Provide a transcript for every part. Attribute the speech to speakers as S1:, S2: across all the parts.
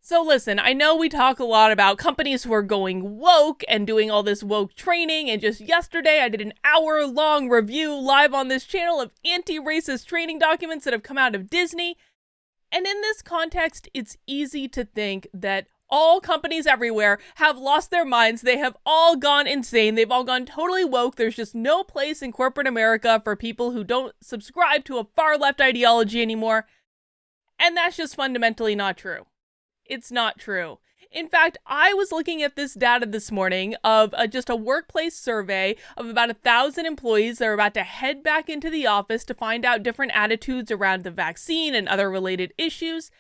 S1: So listen, I know we talk a lot about companies who are going woke and doing all this woke training, and just yesterday I did an hour-long review live on this channel of anti-racist training documents that have come out of Disney. And in this context, it's easy to think that all companies everywhere have lost their minds. They have all gone insane. They've all gone totally woke. There's just no place in corporate America for people who don't subscribe to a far-left ideology anymore. And that's just fundamentally not true. It's not true. In fact, I was looking at this data this morning of just a workplace survey of about 1,000 employees that are about to head back into the office to find out different attitudes around the vaccine and other related issues.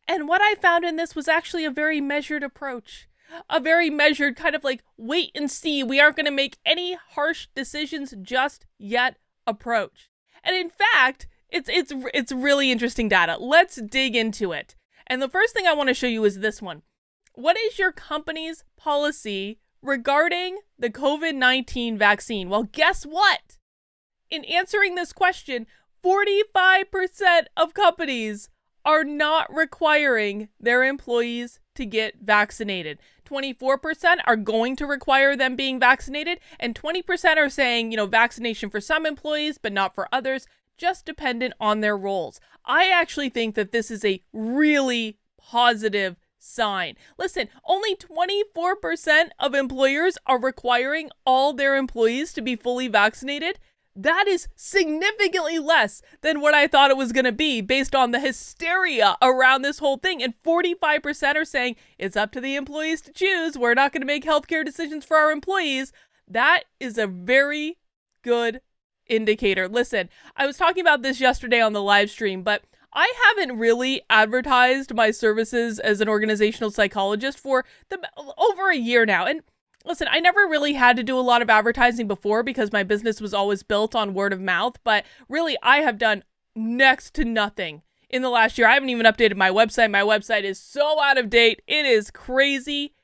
S1: And what I found in this was actually a very measured approach. A very measured kind of like, wait and see, we aren't going to make any harsh decisions just yet approach. And in fact, it's really interesting data. Let's dig into it. And the first thing I want to show you is this one. What is your company's policy regarding the COVID-19 vaccine? Well, guess what? In answering this question, 45% of companies are not requiring their employees to get vaccinated. 24% are going to require them being vaccinated, and 20% are saying, vaccination for some employees, but not for others, just dependent on their roles. I actually think that this is a really positive sign. Listen, only 24% of employers are requiring all their employees to be fully vaccinated. That is significantly less than what I thought it was going to be based on the hysteria around this whole thing. And 45% are saying it's up to the employees to choose. We're not going to make healthcare decisions for our employees. That is a very good indicator. Listen, I was talking about this yesterday on the live stream, but I haven't really advertised my services as an organizational psychologist for over a year now. And listen, I never really had to do a lot of advertising before because my business was always built on word of mouth, but really I have done next to nothing in the last year. I haven't even updated my website. My website is so out of date. It is crazy.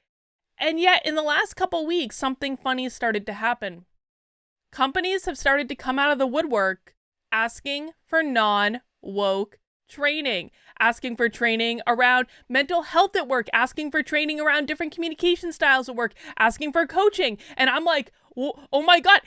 S1: And yet in the last couple weeks, something funny started to happen. Companies have started to come out of the woodwork asking for non-woke training, asking for training around mental health at work, asking for training around different communication styles at work, asking for coaching. And I'm like, oh my God,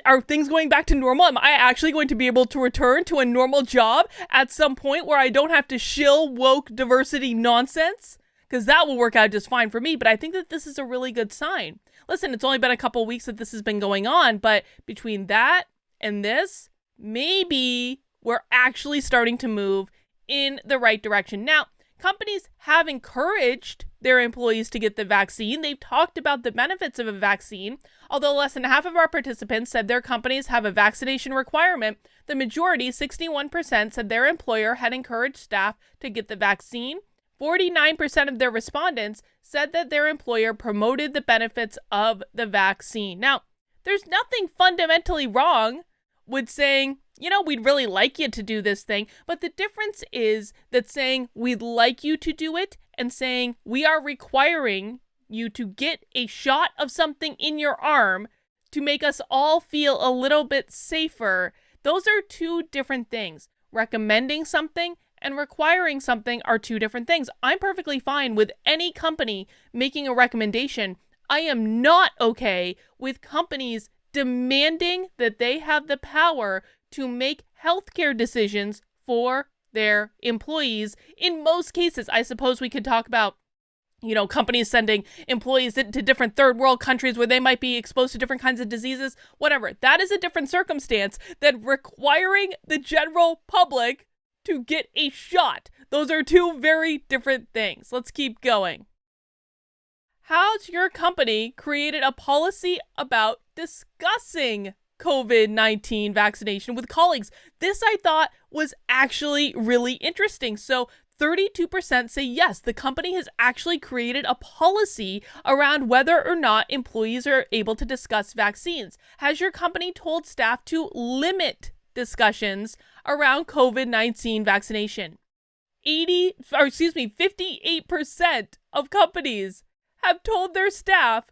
S1: are things going back to normal? Am I actually going to be able to return to a normal job at some point where I don't have to shill woke diversity nonsense? Because that will work out just fine for me. But I think that this is a really good sign. Listen, it's only been a couple weeks that this has been going on, but between that and this, maybe we're actually starting to move in the right direction. Now, companies have encouraged their employees to get the vaccine. They've talked about the benefits of a vaccine. Although less than half of our participants said their companies have a vaccination requirement, the majority, 61%, said their employer had encouraged staff to get the vaccine. 49% of their respondents said that their employer promoted the benefits of the vaccine. Now, there's nothing fundamentally wrong with saying, we'd really like you to do this thing. But the difference is that saying we'd like you to do it and saying we are requiring you to get a shot of something in your arm to make us all feel a little bit safer. Those are two different things. Recommending something and requiring something are two different things. I'm perfectly fine with any company making a recommendation. I am not okay with companies demanding that they have the power to make healthcare decisions for their employees. In most cases, I suppose we could talk about, companies sending employees to different third world countries where they might be exposed to different kinds of diseases, whatever. That is a different circumstance than requiring the general public to get a shot. Those are two very different things. Let's keep going. How's your company created a policy about discussing COVID-19 vaccination with colleagues? This I thought was actually really interesting. So 32% say yes, the company has actually created a policy around whether or not employees are able to discuss vaccines. Has your company told staff to limit discussions around COVID-19 vaccination? 58% of companies have told their staff,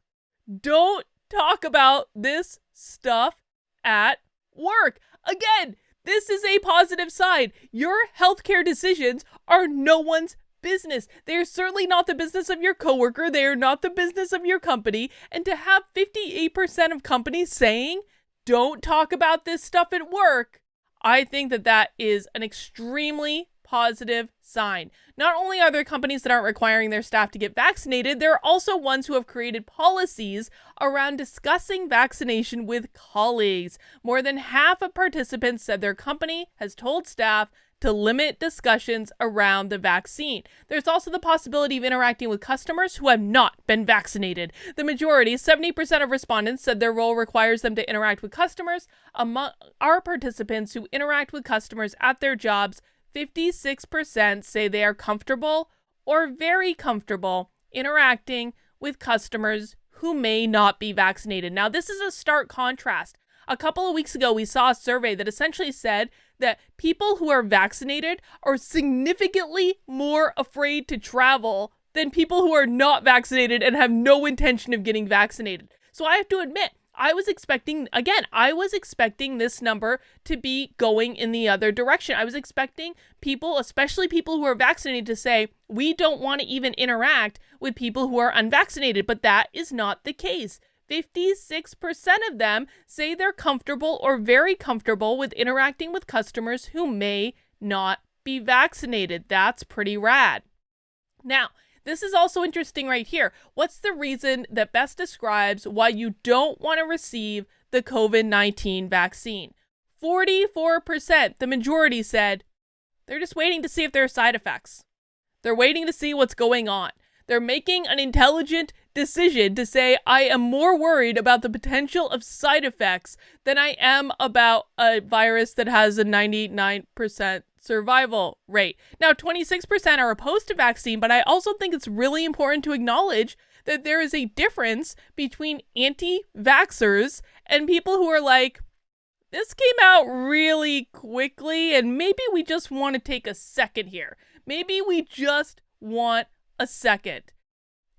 S1: don't talk about this stuff at work. Again, this is a positive sign. Your healthcare decisions are no one's business. They are certainly not the business of your coworker. They are not the business of your company. And to have 58% of companies saying, don't talk about this stuff at work, I think that that is an extremely positive sign. Not only are there companies that aren't requiring their staff to get vaccinated, there are also ones who have created policies around discussing vaccination with colleagues. More than half of participants said their company has told staff to limit discussions around the vaccine. There's also the possibility of interacting with customers who have not been vaccinated. The majority, 70% of respondents, said their role requires them to interact with customers. Among our participants who interact with customers at their jobs, 56% say they are comfortable or very comfortable interacting with customers who may not be vaccinated. Now, this is a stark contrast. A couple of weeks ago, we saw a survey that essentially said that people who are vaccinated are significantly more afraid to travel than people who are not vaccinated and have no intention of getting vaccinated. So I have to admit, I was expecting this number to be going in the other direction. I was expecting people, especially people who are vaccinated, to say, we don't want to even interact with people who are unvaccinated, but that is not the case. 56% of them say they're comfortable or very comfortable with interacting with customers who may not be vaccinated. That's pretty rad. Now, this is also interesting right here. What's the reason that best describes why you don't want to receive the COVID-19 vaccine? 44%, the majority, said they're just waiting to see if there are side effects. They're waiting to see what's going on. They're making an intelligent decision to say, I am more worried about the potential of side effects than I am about a virus that has a 99% survival rate. Now, 26% are opposed to vaccine, but I also think it's really important to acknowledge that there is a difference between anti-vaxxers and people who are like, this came out really quickly and maybe we just want to take a second here. Maybe we just want a second.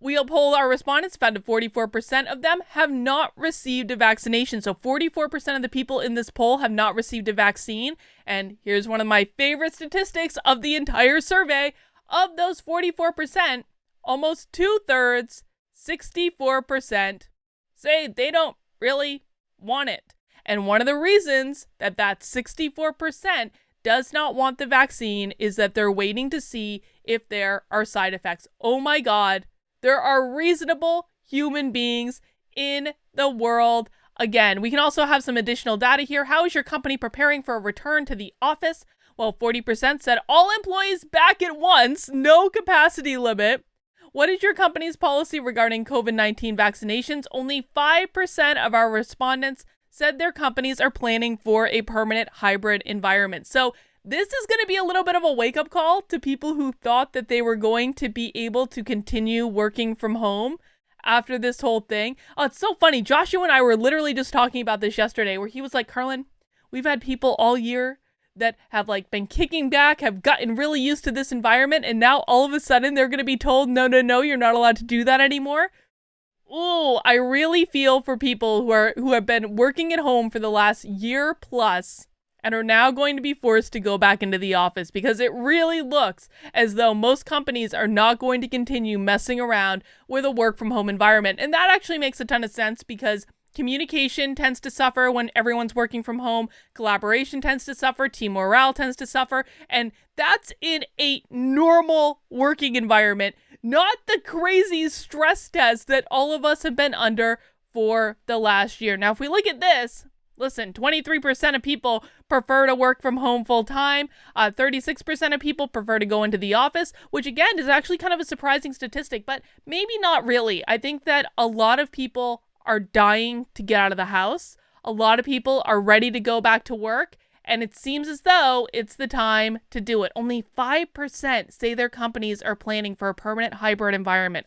S1: We polled our respondents, found that 44% of them have not received a vaccination. So 44% of the people in this poll have not received a vaccine. And here's one of my favorite statistics of the entire survey. Of those 44%, almost 2/3, 64%, say they don't really want it. And one of the reasons that 64% does not want the vaccine is that they're waiting to see if there are side effects. Oh my God. There are reasonable human beings in the world. Again, we can also have some additional data here. How is your company preparing for a return to the office? Well, 40% said all employees back at once, no capacity limit. What is your company's policy regarding COVID-19 vaccinations? Only 5% of our respondents said their companies are planning for a permanent hybrid environment. So this is going to be a little bit of a wake-up call to people who thought that they were going to be able to continue working from home after this whole thing. Oh, it's so funny. Joshua and I were literally just talking about this yesterday, where he was like, Carlin, we've had people all year that have been kicking back, have gotten really used to this environment, and now all of a sudden they're going to be told, no, you're not allowed to do that anymore. Ooh, I really feel for people who have been working at home for the last year plus and are now going to be forced to go back into the office, because it really looks as though most companies are not going to continue messing around with a work from home environment. And that actually makes a ton of sense, because communication tends to suffer when everyone's working from home. Collaboration tends to suffer. Team morale tends to suffer. And that's in a normal working environment, not the crazy stress test that all of us have been under for the last year. Now, if we look at this, listen, 23% of people prefer to work from home full time. 36% of people prefer to go into the office, which again is actually kind of a surprising statistic, but maybe not really. I think that a lot of people are dying to get out of the house. A lot of people are ready to go back to work, and it seems as though it's the time to do it. Only 5% say their companies are planning for a permanent hybrid environment.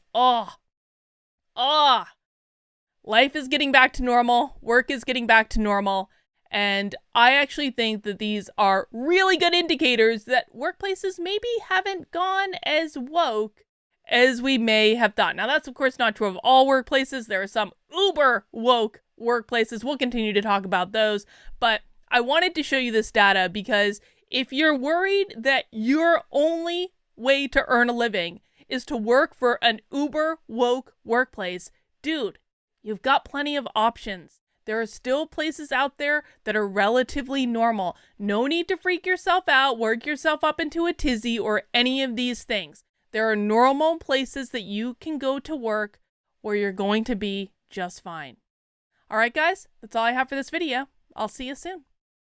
S1: Life is getting back to normal. Work is getting back to normal. And I actually think that these are really good indicators that workplaces maybe haven't gone as woke as we may have thought. Now, that's of course not true of all workplaces. There are some uber woke workplaces. We'll continue to talk about those. But I wanted to show you this data because if you're worried that you're only way to earn a living is to work for an uber woke workplace, dude, you've got plenty of options. There are still places out there that are relatively normal. No need to freak yourself out, work yourself up into a tizzy, or any of these things. There are normal places that you can go to work where you're going to be just fine. All right, guys, that's all I have for this video. I'll see you soon.